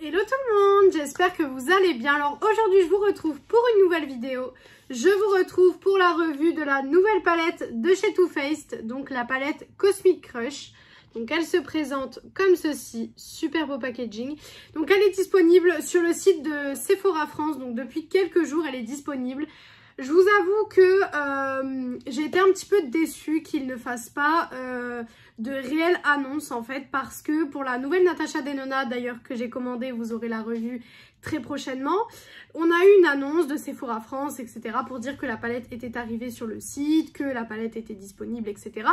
Hello tout le monde, j'espère que vous allez bien. Alors aujourd'hui je vous retrouve pour une nouvelle vidéo. Je vous retrouve pour la revue de la nouvelle palette de chez Too Faced, donc la palette Cosmic Crush. Donc elle se présente comme ceci, super beau packaging. Donc elle est disponible sur le site de Sephora France, donc depuis quelques jours elle est disponible. Je vous avoue que j'ai été un petit peu déçue qu'il ne fasse pas de réelle annonce en fait, parce que pour la nouvelle Natasha Denona d'ailleurs que j'ai commandée, vous aurez la revue très prochainement, on a eu une annonce de Sephora France etc. pour dire que la palette était arrivée sur le site, que la palette était disponible etc.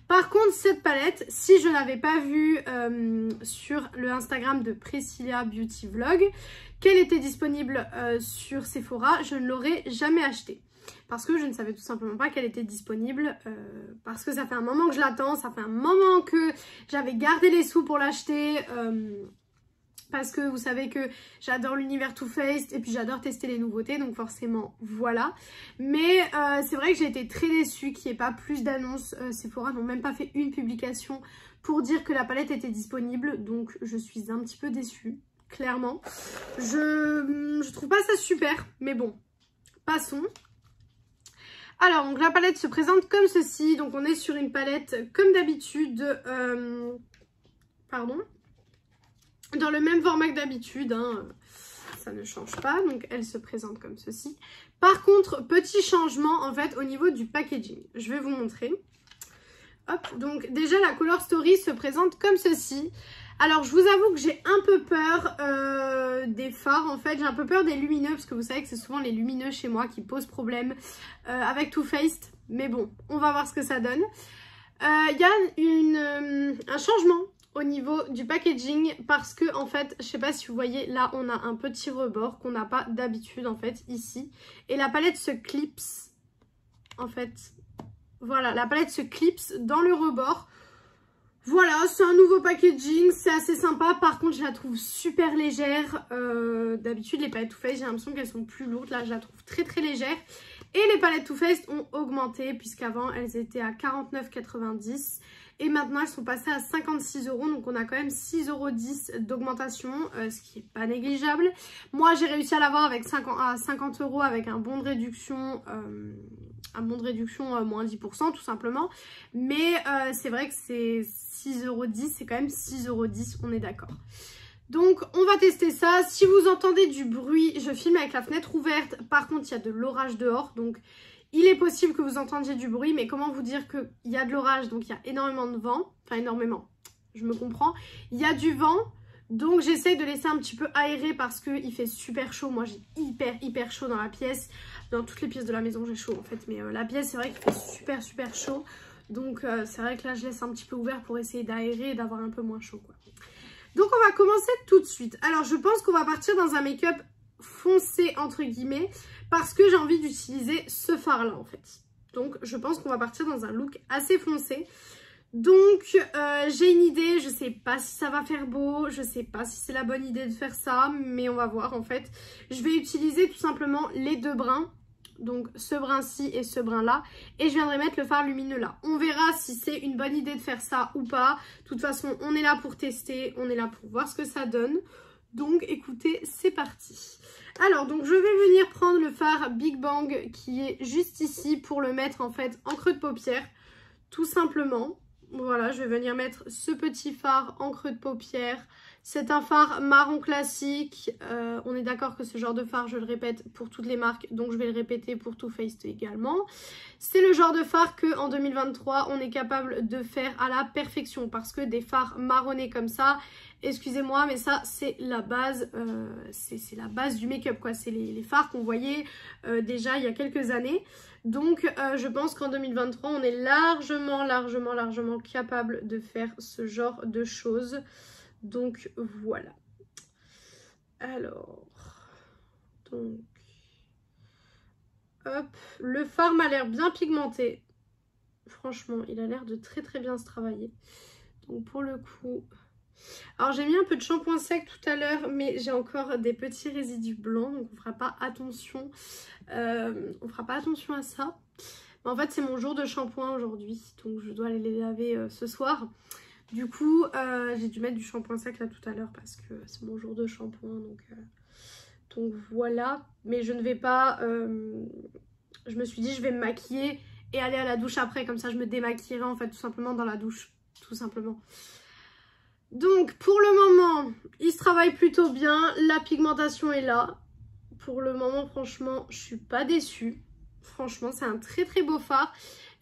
Par contre cette palette, si je ne l'avais pas vue sur le Instagram de Priscilla Beauty Vlog, qu'elle était disponible sur Sephora, je ne l'aurais jamais achetée. Parce que je ne savais tout simplement pas qu'elle était disponible, parce que ça fait un moment que je l'attends, ça fait un moment que j'avais gardé les sous pour l'acheter, parce que vous savez que j'adore l'univers Too Faced et puis j'adore tester les nouveautés, donc forcément voilà. Mais c'est vrai que j'ai été très déçue qu'il n'y ait pas plus d'annonces. Sephora n'ont même pas fait une publication pour dire que la palette était disponible, donc je suis un petit peu déçue, clairement. Je trouve pas ça super, mais bon, passons. Alors, donc la palette se présente comme ceci. Donc, on est sur une palette comme d'habitude. Dans le même format que d'habitude. Hein, ça ne change pas. Donc, elle se présente comme ceci. Par contre, petit changement en fait au niveau du packaging. Je vais vous montrer. Hop, donc déjà la Color Story se présente comme ceci. Alors, je vous avoue que j'ai un peu peur des fards, en fait. J'ai un peu peur des lumineux, parce que vous savez que c'est souvent les lumineux chez moi qui posent problème avec Too Faced. Mais bon, on va voir ce que ça donne. Il y a un changement au niveau du packaging, parce que, en fait, je sais pas si vous voyez, là, on a un petit rebord qu'on n'a pas d'habitude, en fait, ici. Et la palette se clipse, en fait. Voilà, la palette se clipse dans le rebord. Voilà, c'est un nouveau packaging, c'est assez sympa. Par contre, je la trouve super légère. D'habitude, les palettes Too Faced, j'ai l'impression qu'elles sont plus lourdes. Là, je la trouve très très légère. Et les palettes Too Faced ont augmenté, puisqu'avant, elles étaient à 49,90 €. Et maintenant, elles sont passées à 56 €. Donc, on a quand même 6,10 € d'augmentation, ce qui n'est pas négligeable. Moi, j'ai réussi à l'avoir avec 50 € avec un bon de réduction... moins 10% tout simplement, mais c'est vrai que c'est 6,10 €, c'est quand même 6,10 €, on est d'accord. Donc on va tester ça. Si vous entendez du bruit, je filme avec la fenêtre ouverte, par contre il y a de l'orage dehors, donc il est possible que vous entendiez du bruit, mais comment vous dire qu'il y a de l'orage, donc il y a énormément de vent, enfin énormément, je me comprends, il y a du vent. Donc j'essaye de laisser un petit peu aérer parce qu'il fait super chaud. Moi j'ai hyper chaud dans la pièce. Dans toutes les pièces de la maison j'ai chaud en fait. Mais la pièce c'est vrai qu'il fait super chaud. Donc c'est vrai que là je laisse un petit peu ouvert pour essayer d'aérer et d'avoir un peu moins chaud quoi. Donc on va commencer tout de suite. Alors je pense qu'on va partir dans un make-up foncé entre guillemets. Parce que j'ai envie d'utiliser ce fard là en fait. Donc je pense qu'on va partir dans un look assez foncé. Donc j'ai une idée, je sais pas si ça va faire beau, je sais pas si c'est la bonne idée de faire ça, mais on va voir en fait. Je vais utiliser tout simplement les deux brins, donc ce brin-ci et ce brin-là, et je viendrai mettre le fard lumineux là. On verra si c'est une bonne idée de faire ça ou pas. De toute façon, on est là pour tester, on est là pour voir ce que ça donne. Donc écoutez, c'est parti. Alors donc je vais venir prendre le fard Big Bang qui est juste ici pour le mettre en fait en creux de paupière, tout simplement. Voilà, je vais venir mettre ce petit fard en creux de paupière. C'est un fard marron classique. On est d'accord que ce genre de fard, je le répète pour toutes les marques, donc je vais le répéter pour Too Faced également. C'est le genre de fard qu'en 2023, on est capable de faire à la perfection, parce que des fards marronnés comme ça, excusez-moi, mais ça, c'est la base, c'est la base du make-up, quoi. C'est les fards qu'on voyait déjà il y a quelques années. Donc je pense qu'en 2023 on est largement capable de faire ce genre de choses. Donc voilà. Alors donc hop, le fard m'a l'air bien pigmenté. Franchement il a l'air de très bien se travailler. Donc pour le coup, alors j'ai mis un peu de shampoing sec tout à l'heure, mais j'ai encore des petits résidus blancs, donc on fera pas attention. À ça. En fait c'est mon jour de shampoing aujourd'hui, donc je dois aller les laver ce soir. Du coup, j'ai dû mettre du shampoing sec là tout à l'heure parce que c'est mon jour de shampoing. Donc voilà. Mais je ne vais pas... je me suis dit, je vais me maquiller et aller à la douche après. Comme ça, je me démaquillerai en fait tout simplement dans la douche. Tout simplement. Donc, pour le moment, il se travaille plutôt bien. La pigmentation est là. Pour le moment, franchement, je suis pas déçue. Franchement, c'est un très très beau fard.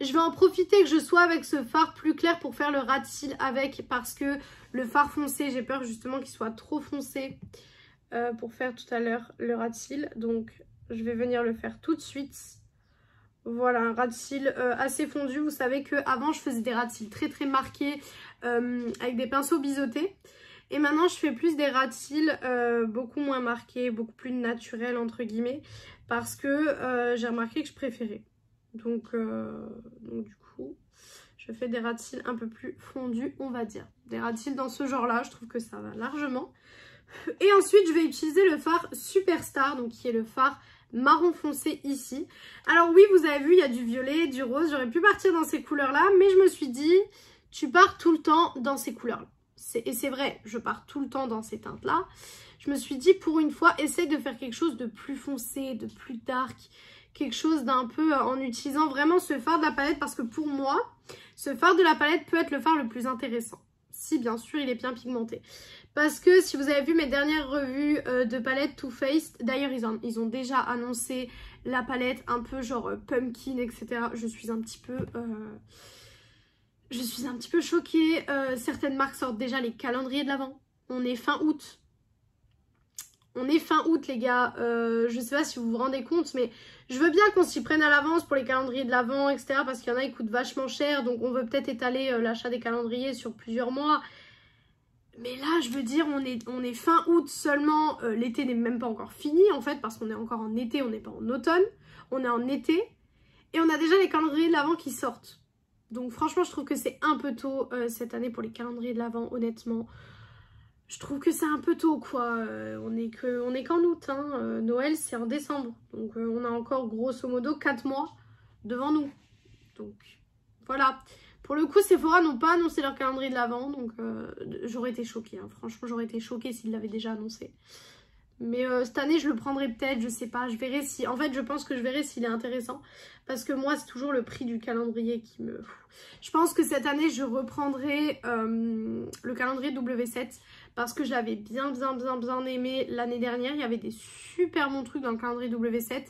Je vais en profiter que je sois avec ce fard plus clair pour faire le ras de cils avec. Parce que le fard foncé, j'ai peur justement qu'il soit trop foncé pour faire tout à l'heure le ras de cils. Donc, je vais venir le faire tout de suite. Voilà, un ras de cils assez fondu. Vous savez qu'avant, je faisais des ras de cils très très marqués avec des pinceaux biseautés. Et maintenant, je fais plus des ras de cils beaucoup moins marqués, beaucoup plus naturels entre guillemets. Parce que j'ai remarqué que je préférais. Donc du coup, je fais des ras de cils un peu plus fondus, on va dire. Des ras de cils dans ce genre-là, je trouve que ça va largement. Et ensuite, je vais utiliser le fard Superstar, donc qui est le fard marron foncé ici. Alors oui, vous avez vu, il y a du violet, du rose. J'aurais pu partir dans ces couleurs-là, mais je me suis dit, tu pars tout le temps dans ces couleurs-là. Et c'est vrai, je pars tout le temps dans ces teintes-là. Je me suis dit, pour une fois, essaye de faire quelque chose de plus foncé, de plus dark, quelque chose d'un peu en utilisant vraiment ce fard de la palette, parce que pour moi, ce fard de la palette peut être le fard le plus intéressant. Si bien sûr il est bien pigmenté. Parce que si vous avez vu mes dernières revues de palette Too Faced, d'ailleurs ils ont déjà annoncé la palette un peu genre pumpkin, etc. Je suis un petit peu choquée. Certaines marques sortent déjà les calendriers de l'Avent. On est fin août. On est fin août les gars, je sais pas si vous vous rendez compte, mais je veux bien qu'on s'y prenne à l'avance pour les calendriers de l'Avent, etc. Parce qu'il y en a qui coûtent vachement cher, donc on veut peut-être étaler l'achat des calendriers sur plusieurs mois. Mais là, je veux dire, on est fin août seulement, l'été n'est même pas encore fini en fait, parce qu'on est encore en été, on n'est pas en automne, on est en été. Et on a déjà les calendriers de l'Avent qui sortent. Donc franchement, je trouve que c'est un peu tôt cette année pour les calendriers de l'Avent, honnêtement. Je trouve que c'est un peu tôt quoi, on est qu'en août, hein. Noël c'est en décembre, donc on a encore grosso modo 4 mois devant nous. Donc voilà, pour le coup Sephora n'ont pas annoncé leur calendrier de l'Avent, donc j'aurais été choquée, hein. Franchement j'aurais été choquée s'ils l'avaient déjà annoncé. Mais cette année je le prendrai peut-être, je sais pas, je verrai si... En fait je pense que je verrai s'il est intéressant, parce que moi c'est toujours le prix du calendrier qui me... Je pense que cette année je reprendrai le calendrier W7, parce que je l'avais bien aimé l'année dernière. Il y avait des super bons trucs dans le calendrier W7.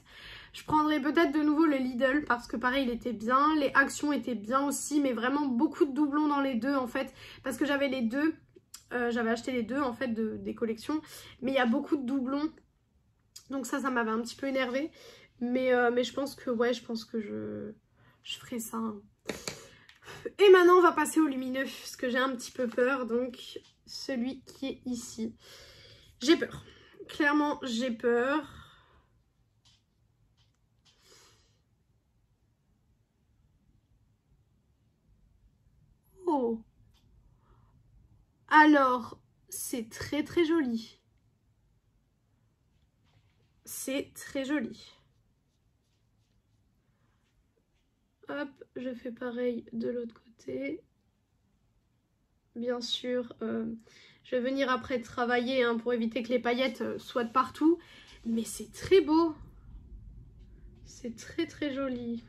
Je prendrai peut-être de nouveau le Lidl parce que pareil il était bien. Les actions étaient bien aussi, mais vraiment beaucoup de doublons dans les deux en fait. Parce que j'avais les deux, j'avais acheté les deux en fait des collections. Mais il y a beaucoup de doublons. Donc ça m'avait un petit peu énervé. Mais je pense que ouais, je ferai ça. Hein. Et maintenant on va passer au lumineux parce que j'ai un petit peu peur, donc celui qui est ici. J'ai peur, clairement j'ai peur. Oh, alors c'est très très joli. C'est très joli. Hop, je fais pareil de l'autre côté. Bien sûr, je vais venir après travailler hein, pour éviter que les paillettes soient de partout. Mais c'est très beau. C'est très très joli.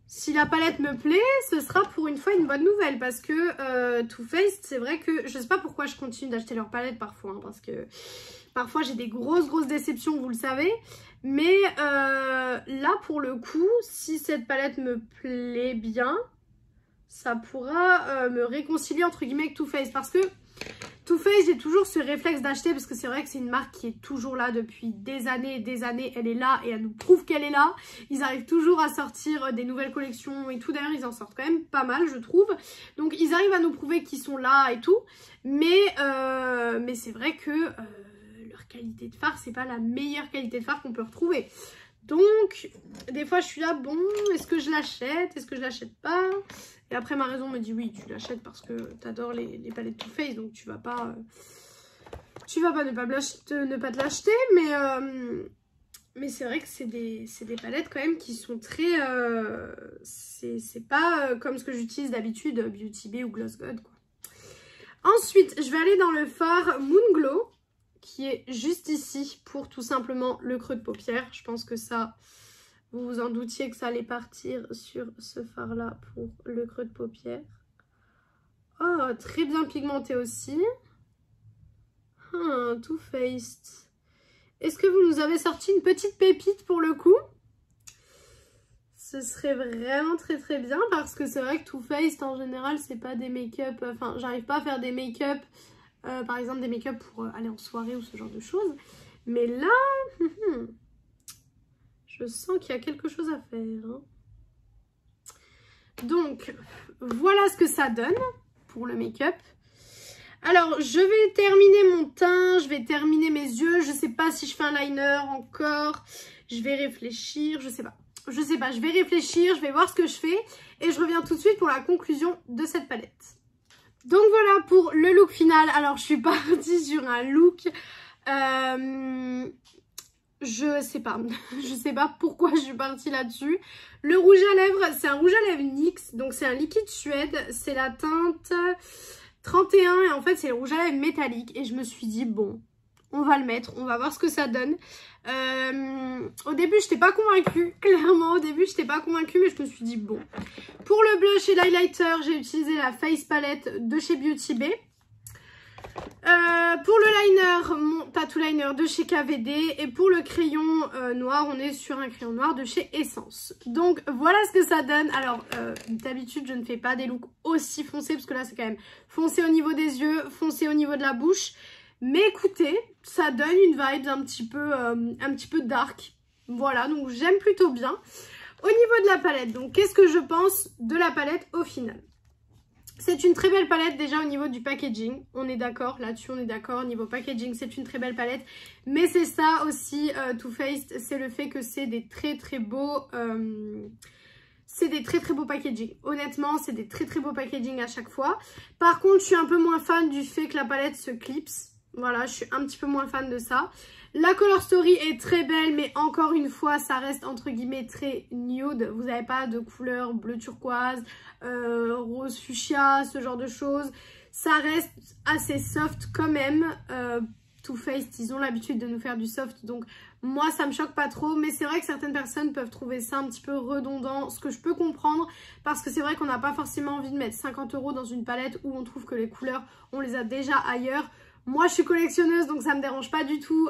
Si la palette me plaît, ce sera pour une fois une bonne nouvelle. Parce que Too Faced, c'est vrai que... Je sais pas pourquoi je continue d'acheter leurs palettes parfois. Hein, parce que parfois j'ai des grosses déceptions, vous le savez. Mais là, pour le coup, si cette palette me plaît bien, ça pourra me réconcilier entre guillemets avec Too Faced. Parce que Too Faced, j'ai toujours ce réflexe d'acheter parce que c'est vrai que c'est une marque qui est toujours là depuis des années et des années. Elle est là et elle nous prouve qu'elle est là. Ils arrivent toujours à sortir des nouvelles collections et tout. D'ailleurs, ils en sortent quand même pas mal, je trouve. Donc, ils arrivent à nous prouver qu'ils sont là et tout. Mais c'est vrai que leur qualité de fard, c'est pas la meilleure qualité de fard qu'on peut retrouver. Donc, des fois, je suis là, bon, est-ce que je l'achète? Est-ce que je l'achète pas? Et après, ma raison me dit, oui, tu l'achètes parce que t'adores les palettes Too Faced, donc tu vas pas ne pas te l'acheter. Mais c'est vrai que c'est des palettes quand même qui sont très... c'est pas comme ce que j'utilise d'habitude, Beauty Bay ou Gloss God, quoi. Ensuite, je vais aller dans le fard Moon Glow, qui est juste ici pour tout simplement le creux de paupière. Je pense que ça, vous vous en doutiez que ça allait partir sur ce fard-là pour le creux de paupière. Oh, très bien pigmenté aussi. Too Faced. Est-ce que vous nous avez sorti une petite pépite pour le coup? Ce serait vraiment très très bien parce que c'est vrai que Too Faced en général c'est pas des make-up, enfin j'arrive pas à faire des make-up, par exemple des make-up pour aller en soirée ou ce genre de choses. Mais là, je sens qu'il y a quelque chose à faire. Hein. Donc voilà ce que ça donne pour le make-up. Alors, je vais terminer mon teint, je vais terminer mes yeux. Je sais pas si je fais un liner encore. Je vais réfléchir, je sais pas. Je sais pas, je vais réfléchir, je vais voir ce que je fais. Et je reviens tout de suite pour la conclusion de cette palette. Donc voilà pour le look final. Alors, je suis partie sur un look... je sais pas. Je sais pas pourquoi je suis partie là-dessus. Le rouge à lèvres, c'est un rouge à lèvres NYX. Donc, c'est un liquide suède. C'est la teinte... 31 et en fait c'est le rouge à lèvres métallique et je me suis dit bon on va le mettre, on va voir ce que ça donne. Au début je n'étais pas convaincue, clairement au début je n'étais pas convaincue mais je me suis dit bon. Pour le blush et l'highlighter j'ai utilisé la Face Palette de chez Beauty Bay. Pour le liner, mon tattoo liner de chez KVD et pour le crayon noir, on est sur un crayon noir de chez Essence. Donc voilà ce que ça donne. Alors d'habitude je ne fais pas des looks aussi foncés parce que là c'est quand même foncé au niveau des yeux, foncé au niveau de la bouche. Mais écoutez, ça donne une vibe un petit peu dark. Voilà, donc j'aime plutôt bien. Au niveau de la palette, donc qu'est-ce que je pense de la palette au final ? C'est une très belle palette déjà au niveau du packaging, on est d'accord là-dessus, on est d'accord au niveau packaging, c'est une très belle palette. Mais c'est ça aussi, Too Faced, c'est le fait que c'est des très beaux packaging. Honnêtement, c'est des très beaux packaging à chaque fois. Par contre, je suis un peu moins fan du fait que la palette se clipse. Voilà, je suis un petit peu moins fan de ça. La color story est très belle, mais encore une fois, ça reste entre guillemets très nude. Vous n'avez pas de couleur bleu turquoise, rose fuchsia, ce genre de choses. Ça reste assez soft quand même. Too Faced, ils ont l'habitude de nous faire du soft, donc moi ça me choque pas trop. Mais c'est vrai que certaines personnes peuvent trouver ça un petit peu redondant, ce que je peux comprendre. Parce que c'est vrai qu'on n'a pas forcément envie de mettre 50 € dans une palette où on trouve que les couleurs, on les a déjà ailleurs. Moi je suis collectionneuse donc ça me dérange pas du tout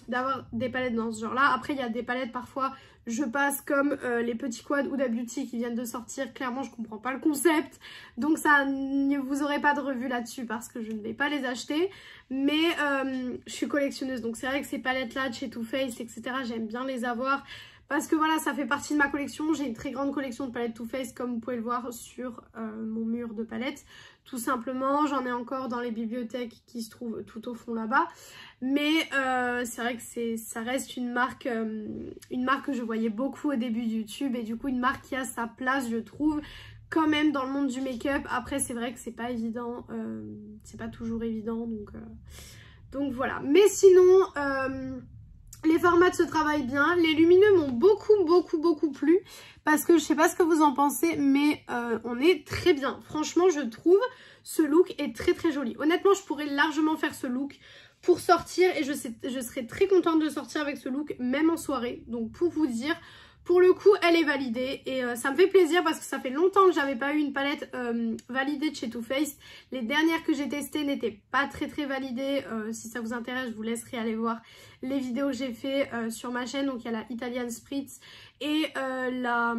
d'avoir des palettes dans ce genre là. Après il y a des palettes parfois je passe comme les petits quads Huda Beauty qui viennent de sortir. Clairement je comprends pas le concept. Donc ça vous aurez pas de revue là-dessus parce que je ne vais pas les acheter. Mais je suis collectionneuse donc c'est vrai que ces palettes là de chez Too Faced etc. j'aime bien les avoir. Parce que voilà, ça fait partie de ma collection. J'ai une très grande collection de palettes Too Faced comme vous pouvez le voir sur mon mur de palettes. Tout simplement, j'en ai encore dans les bibliothèques qui se trouvent tout au fond là-bas. Mais c'est vrai que ça reste une marque que je voyais beaucoup au début de YouTube. Et du coup, une marque qui a sa place, je trouve, quand même dans le monde du make-up. Après, c'est vrai que c'est pas évident. C'est pas toujours évident. Donc voilà. Mais sinon... les formats se travaillent bien, les lumineux m'ont beaucoup plu parce que je sais pas ce que vous en pensez mais on est très bien. Franchement je trouve ce look est très joli. Honnêtement je pourrais largement faire ce look pour sortir et je serais très contente de sortir avec ce look même en soirée. Donc pour vous dire, pour le coup elle est validée et ça me fait plaisir parce que ça fait longtemps que j'avais pas eu une palette validée de chez Too Faced. Les dernières que j'ai testées n'étaient pas très validées. Si ça vous intéresse je vous laisserai aller voir les vidéos que j'ai fait sur ma chaîne. Donc il y a la Italian Spritz et la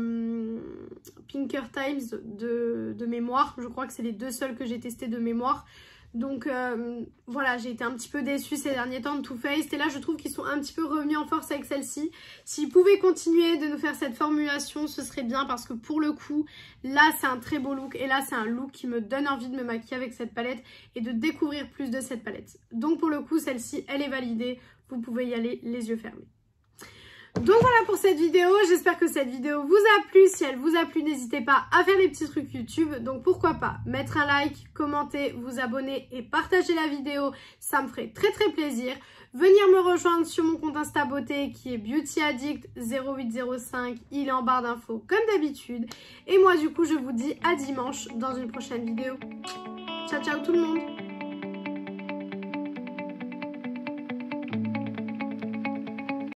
Pinker Times de mémoire. Je crois que c'est les deux seules que j'ai testées de mémoire. Donc voilà, j'ai été un petit peu déçue ces derniers temps de Too Faced. Et là, je trouve qu'ils sont un petit peu revenus en force avec celle-ci. S'ils pouvaient continuer de nous faire cette formulation, ce serait bien. Parce que pour le coup, là, c'est un très beau look. Et là, c'est un look qui me donne envie de me maquiller avec cette palette. Et de découvrir plus de cette palette. Donc pour le coup, celle-ci, elle est validée. Vous pouvez y aller les yeux fermés. Donc voilà pour cette vidéo, j'espère que cette vidéo vous a plu. Si elle vous a plu, n'hésitez pas à faire les petits trucs YouTube. Donc pourquoi pas mettre un like, commenter, vous abonner et partager la vidéo, ça me ferait très très plaisir. Venir me rejoindre sur mon compte Insta Beauté qui est Beauty Addict 0805, il est en barre d'infos comme d'habitude. Et moi du coup je vous dis à dimanche dans une prochaine vidéo. Ciao ciao tout le monde.